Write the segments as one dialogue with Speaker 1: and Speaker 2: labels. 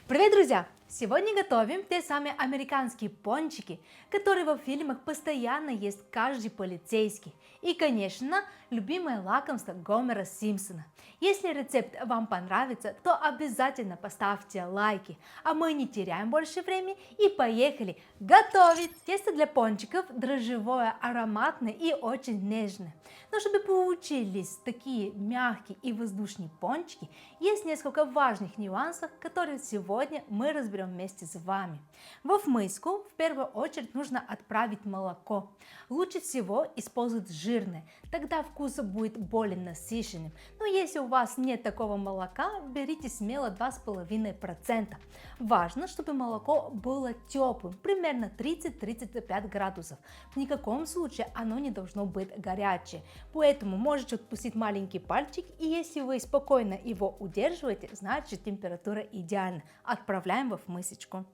Speaker 1: Привет, друзья! Сегодня готовим те самые американские пончики, которые во фильмах постоянно ест каждый полицейский. И, конечно, любимое лакомство Гомера Симпсона. Если рецепт вам понравится, то обязательно поставьте лайки. А мы не теряем больше времени и поехали готовить! Тесто для пончиков дрожжевое, ароматное и очень нежное. Но чтобы получились такие мягкие и воздушные пончики, есть несколько важных нюансов, которые сегодня мы разберем вместе с вами. В миску в первую очередь нужно отправить молоко. Лучше всего использовать жирное, тогда вкус будет более насыщенным. Но если у вас нет такого молока, берите смело 2,5%. Важно, чтобы молоко было теплым, примерно 30-35 градусов. В никаком случае оно не должно быть горячее. Поэтому можете отпустить маленький пальчик, и если вы спокойно его удерживаете, значит температура идеальна. Отправляем в мисочку.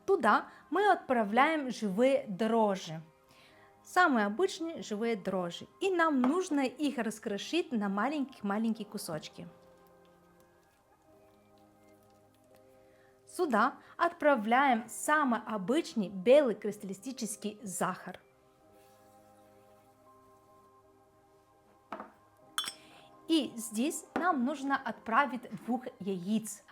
Speaker 1: Туда мы отправляем живые дрожжи. Самые обычные живые дрожжи. И нам нужно их раскрошить на маленькие кусочки. Сюда отправляем самый обычный белый кристаллический сахар. И здесь нам нужно отправить 2 яиц.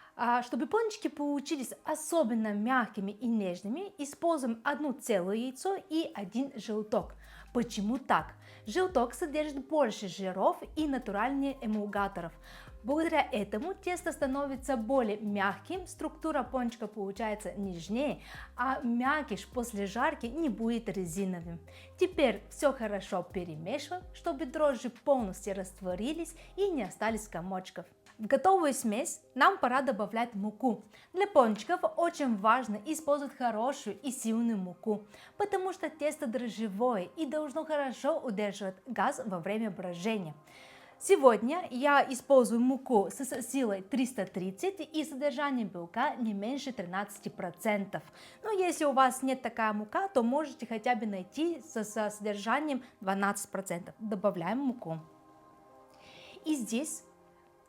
Speaker 1: Чтобы пончики получились особенно мягкими и нежными, используем 1 целое яйцо и 1 желток. Почему так? Желток содержит больше жиров и натуральных эмульгаторов. Благодаря этому тесто становится более мягким, структура пончика получается нежнее, а мякиш после жарки не будет резиновым. Теперь все хорошо перемешиваем, чтобы дрожжи полностью растворились и не остались комочков. В готовую смесь нам пора добавлять муку. Для пончиков очень важно использовать хорошую и сильную муку, потому что тесто дрожжевое и должно хорошо удерживать газ во время брожения. Сегодня я использую муку с силой 330 и содержанием белка не меньше 13%. Но если у вас нет такая мука, то можете хотя бы найти со содержанием 12%. Добавляем муку. И здесь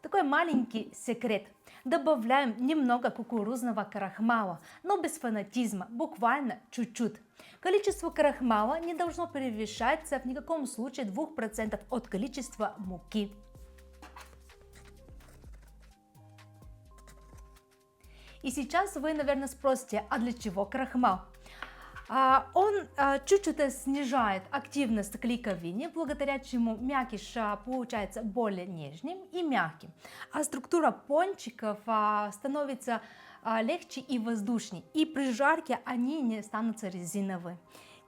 Speaker 1: такой маленький секрет. Добавляем немного кукурузного крахмала, но без фанатизма, буквально чуть-чуть. Количество крахмала не должно превышать в никаком случае 2% от количества муки. И сейчас вы, наверное, спросите, а для чего крахмал? Он чуть-чуть снижает активность клейковины, благодаря чему мякиш получается более нежным и мягким, а структура пончиков становится легче и воздушнее, и при жарке они не станут резиновыми.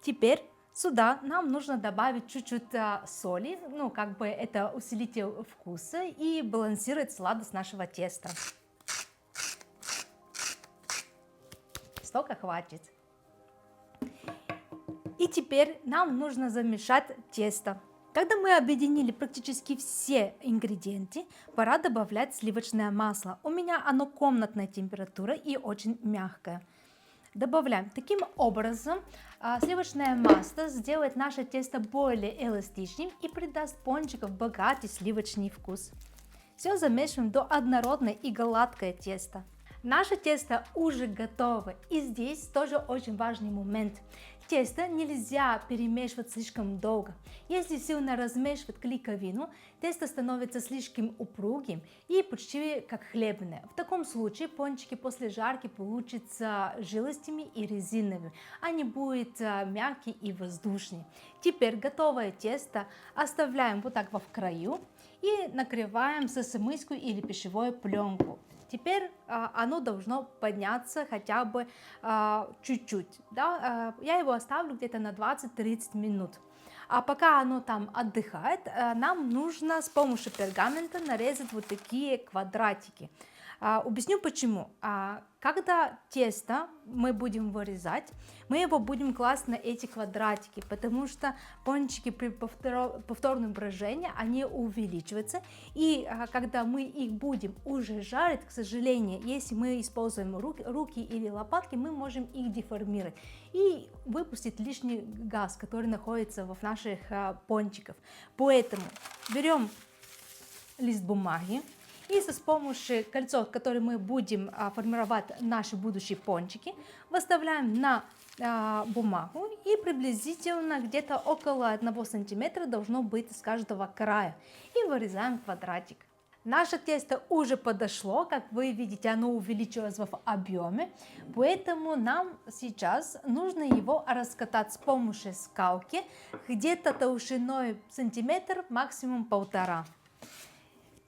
Speaker 1: Теперь сюда нам нужно добавить чуть-чуть соли, это усилитель вкуса и балансирует сладость нашего теста. Столько хватит. И теперь нам нужно замешать тесто. Когда мы объединили практически все ингредиенты, пора добавлять сливочное масло. У меня оно комнатной температуры и очень мягкое. Добавляем. Таким образом, сливочное масло сделает наше тесто более эластичным и придаст пончикам богатый сливочный вкус. Все замешиваем до однородное и гладкое тесто. Наше тесто уже готово, и здесь тоже очень важный момент. Тесто нельзя перемешивать слишком долго. Если сильно размешивать клейковину, тесто становится слишком упругим и почти как хлебное. В таком случае пончики после жарки получатся жилистыми и резиновыми. Они будут мягкие и воздушные. Теперь готовое тесто оставляем вот так в краю и накрываем с миску или пищевой пленку. Теперь оно должно подняться хотя бы чуть-чуть. Да? Я его оставлю где-то на 20-30 минут. А пока оно там отдыхает, нам нужно с помощью пергамента нарезать вот такие квадратики. Объясню почему. Когда тесто мы будем вырезать, мы его будем класть на эти квадратики, потому что пончики при повторном брожении они увеличиваются, и когда мы их будем уже жарить, к сожалению, если мы используем руки или лопатки, мы можем их деформировать и выпустить лишний газ, который находится в наших пончиках. Поэтому берем лист бумаги И с помощью кольцо, которое мы будем формировать наши будущие пончики, выставляем на бумагу и приблизительно где-то около 1 сантиметра должно быть с каждого края. И вырезаем квадратик. Наше тесто уже подошло, как вы видите, оно увеличилось в объеме, поэтому нам сейчас нужно его раскатать с помощью скалки где-то толщиной сантиметр, максимум 1,5.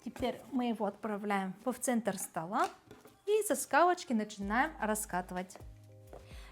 Speaker 1: Теперь мы его отправляем в центр стола и со скалочки начинаем раскатывать.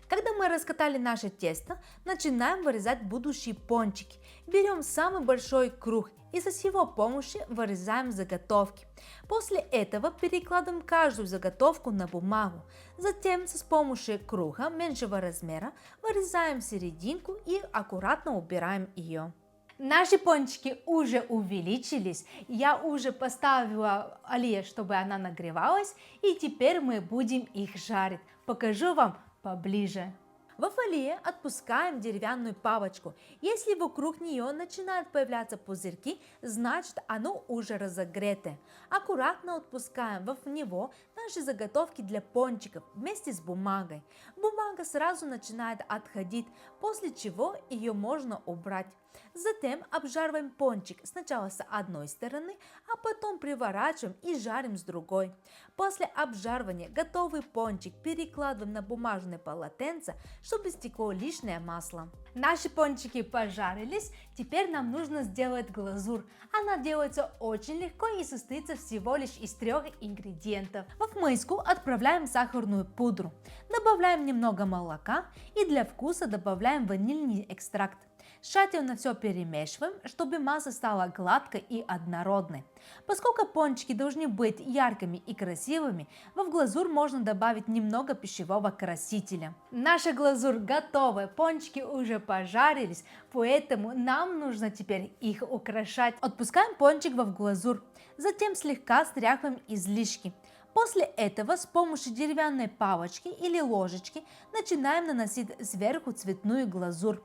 Speaker 1: Когда мы раскатали наше тесто, начинаем вырезать будущие пончики. Берем самый большой круг и с его помощью вырезаем заготовки. После этого перекладываем каждую заготовку на бумагу. Затем с помощью круга меньшего размера вырезаем серединку и аккуратно убираем ее. Наши пончики уже увеличились, я уже поставила олею, чтобы она нагревалась, и теперь мы будем их жарить. Покажу вам поближе. В олее отпускаем деревянную палочку. Если вокруг нее начинают появляться пузырьки, значит оно уже разогрето. Аккуратно отпускаем в него наши заготовки для пончиков вместе с бумагой. Бумага сразу начинает отходить, после чего ее можно убрать. Затем обжариваем пончик сначала с одной стороны, а потом переворачиваем и жарим с другой. После обжаривания готовый пончик перекладываем на бумажное полотенце, чтобы стекло лишнее масло. Наши пончики пожарились, теперь нам нужно сделать глазурь. Она делается очень легко и состоит всего лишь из 3 ингредиентов. В миску отправляем сахарную пудру, добавляем немного молока и для вкуса добавляем ванильный экстракт. Тщательно все перемешиваем, чтобы масса стала гладкой и однородной. Поскольку пончики должны быть яркими и красивыми, в глазурь можно добавить немного пищевого красителя. Наша глазурь готова, пончики уже пожарились, поэтому нам нужно теперь их украшать. Отпускаем пончик в глазурь, затем слегка стряхиваем излишки. После этого с помощью деревянной палочки или ложечки начинаем наносить сверху цветную глазурь.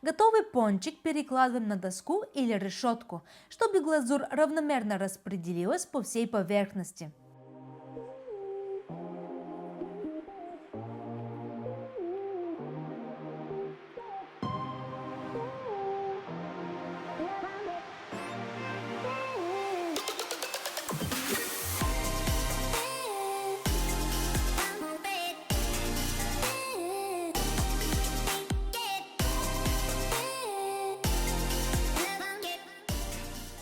Speaker 1: Готовый пончик перекладываем на доску или решетку, чтобы глазурь равномерно распределилась по всей поверхности.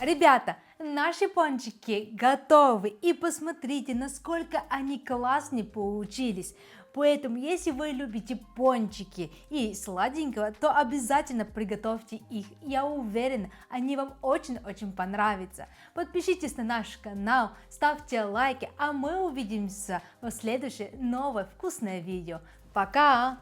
Speaker 1: Ребята, наши пончики готовы, и посмотрите, насколько они классные получились. Поэтому, если вы любите пончики и сладенького, то обязательно приготовьте их. Я уверена, они вам очень-очень понравятся. Подпишитесь на наш канал, ставьте лайки, а мы увидимся в следующее новое вкусное видео. Пока!